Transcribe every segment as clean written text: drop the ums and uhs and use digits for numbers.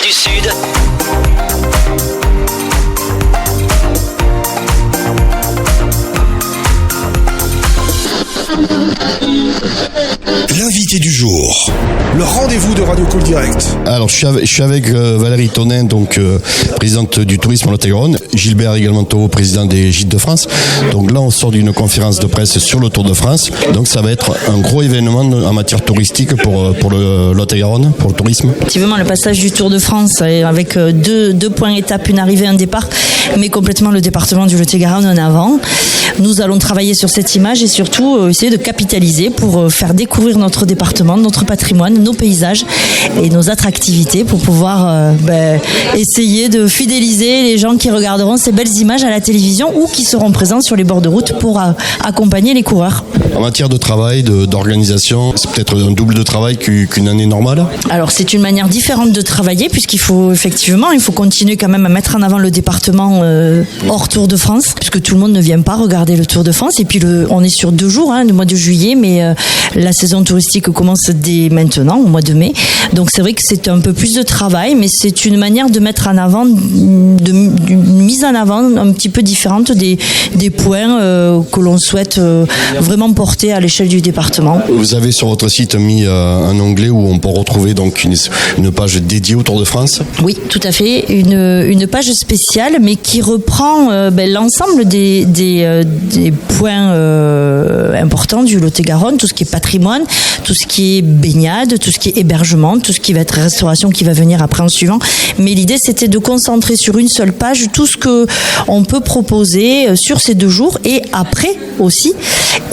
du Sud. L'invité du jour, le rendez-vous de Radio Call Direct. Alors je suis avec Valérie Tonin, donc présidente du tourisme en Lot-et-Garonne, Gilbert également Taureau, président des Gîtes de France. Donc là on sort d'une conférence de presse sur le Tour de France, donc ça va être un gros événement en matière touristique pour le Lot-et-Garonne, pour le tourisme. Effectivement, le passage du Tour de France avec deux points étapes, une arrivée, un départ, met complètement le département du Lot-et-Garonne en avant. Nous allons travailler sur cette image et surtout essayer de capitaliser pour faire découvrir notre département, notre patrimoine, nos paysages et nos attractivités pour pouvoir essayer de fidéliser les gens qui regarderont ces belles images à la télévision ou qui seront présents sur les bords de route pour accompagner les coureurs. En matière de travail, d'organisation, c'est peut-être un double de travail qu'une année normale? Alors c'est une manière différente de travailler puisqu'il faut continuer quand même à mettre en avant le département hors Tour de France puisque tout le monde ne vient pas regarder le Tour de France et puis on est sur 2 jours, le mois de juillet, mais la saison touristique commence dès maintenant, au mois de mai. Donc c'est vrai que c'est un peu plus de travail, mais c'est une manière de mettre en avant, d'une mise en avant un petit peu différente des points que l'on souhaite vraiment porter à l'échelle du département. Vous avez sur votre site mis un onglet où on peut retrouver donc une page dédiée au Tour de France? Oui, tout à fait, une page spéciale, mais qui reprend l'ensemble des points importants du Lot-et-Garonne, tout ce qui est patrimoine, tout ce qui est baignade, tout ce qui est hébergement, tout ce qui va être restauration qui va venir après en suivant. Mais l'idée, c'était de concentrer sur une seule page tout ce que on peut proposer sur ces 2 jours et après aussi,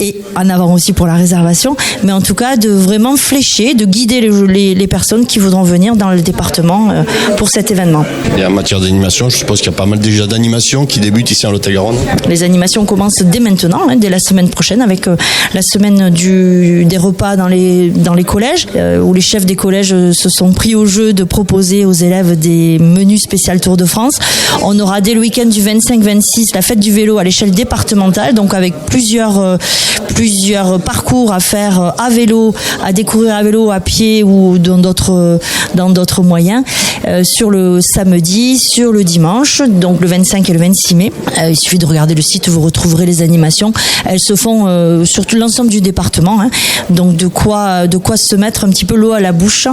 et en avant aussi pour la réservation, mais en tout cas de vraiment flécher, de guider les personnes qui voudront venir dans le département pour cet événement. Et en matière d'animation, je suppose qu'il y a pas mal déjà d'animations qui débutent ici en Lot-et-Garonne. Les animations commencent dès maintenant, dès la semaine prochaine, avec la semaine des repas dans les collèges, où les chefs des collèges se sont pris au jeu de proposer aux élèves des menus spécial Tour de France. On aura dès le week-end du 25-26 la fête du vélo à l'échelle départementale, donc avec plusieurs parcours à faire à vélo, à découvrir à vélo, à pied ou dans d'autres moyens, sur le samedi, sur le dimanche, donc le 25 et le 26 mai. Il suffit de regarder le site, vous retrouverez les animations. Elles se font sur tout l'ensemble du département, donc de quoi se mettre un petit peu l'eau à la bouche,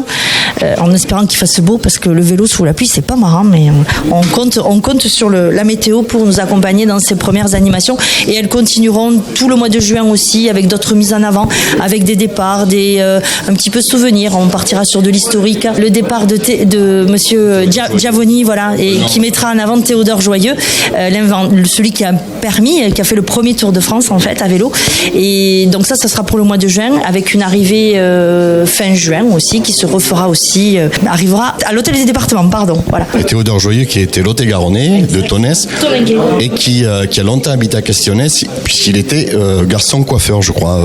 en espérant qu'il fasse beau, parce que le vélo sous la pluie c'est pas marrant, mais on compte sur la météo pour nous accompagner dans ces premières animations, et elles continueront tout le mois de juin aussi avec d'autres mises en avant, avec des départs, un petit peu souvenirs. On partira sur de l'historique, le départ de monsieur Giavoni, voilà, et qui mettra en avant Théodore Joyeux, celui qui a fait le premier Tour de France en fait à vélo, et donc ça sera pour le mois de juin, avec une arrivée fin juin aussi, qui se refera aussi, arrivera à l'hôtel des départements, pardon, voilà. Et Théodore Joyeux qui était Lot-et-Garonnais de Tonnes et qui a longtemps habité à Castillonnès puisqu'il était garçon coiffeur, je crois,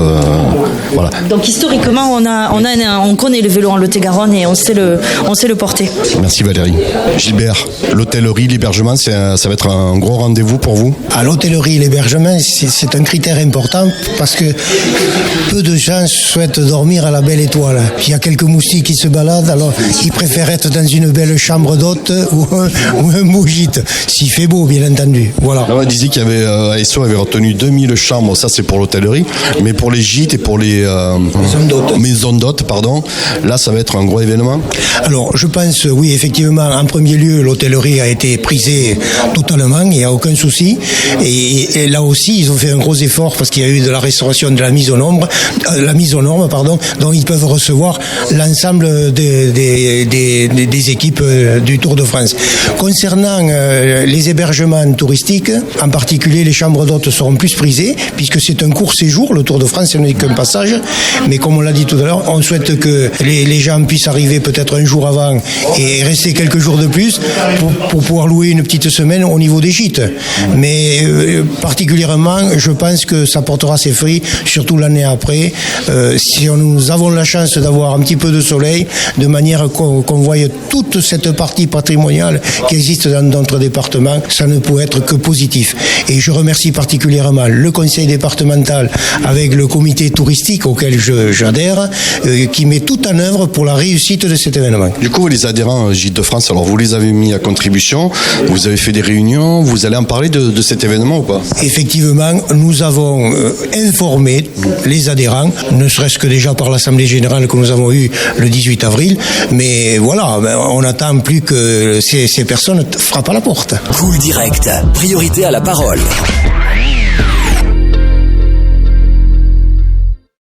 voilà. Donc historiquement on connaît le vélo en Lot-et-Garonne et on sait le porter. Merci Valérie. Gilbert, l'hôtellerie, l'hébergement, ça va être un gros rendez-vous pour vous? À l'hôtellerie, l'hébergement, c'est un critère important parce que peu de gens souhaitent dormir à la belle étoile. Il y a quelques moustiques qui se baladent, alors ils préfèrent être dans une belle chambre d'hôte ou un beau gîte, s'il fait beau, bien entendu. Voilà. Là, on disait qu'il y avait ASO avait retenu 2000 chambres, ça c'est pour l'hôtellerie, mais pour les gîtes et pour les maisons d'hôtes, là ça va être un gros événement. Alors je pense, oui, effectivement, en premier lieu, l'hôtellerie a été prisée totalement, il n'y a aucun souci, et là aussi ils ont fait un gros effort parce qu'il y a eu de la restauration de la mise aux normes, dont ils peuvent recevoir l'ensemble des équipes du Tour de France. Concernant les hébergements touristiques, en particulier les chambres d'hôtes seront plus prisées, puisque c'est un court séjour, le Tour de France ce n'est qu'un passage, mais comme on l'a dit tout à l'heure, on souhaite que les gens puissent arriver peut-être un jour avant et rester quelques jours de plus pour pouvoir louer une petite semaine au niveau des gîtes. Mais particulièrement, je pense que ça portera ses fruits, surtout l'année après, si nous avons la chance d'avoir un petit peu de soleil, de de manière qu'on voie toute cette partie patrimoniale qui existe dans notre département. Ça ne peut être que positif. Et je remercie particulièrement le conseil départemental avec le comité touristique auquel j'adhère, qui met tout en œuvre pour la réussite de cet événement. Du coup, les adhérents Gîtes de France, alors vous les avez mis à contribution, vous avez fait des réunions, vous allez en parler de cet événement ou pas? Effectivement, nous avons informé les adhérents, ne serait-ce que déjà par l'Assemblée Générale que nous avons eue le 18 avril, mais voilà, on n'attend plus que ces personnes frappent à la porte. Cool Direct, priorité à la parole.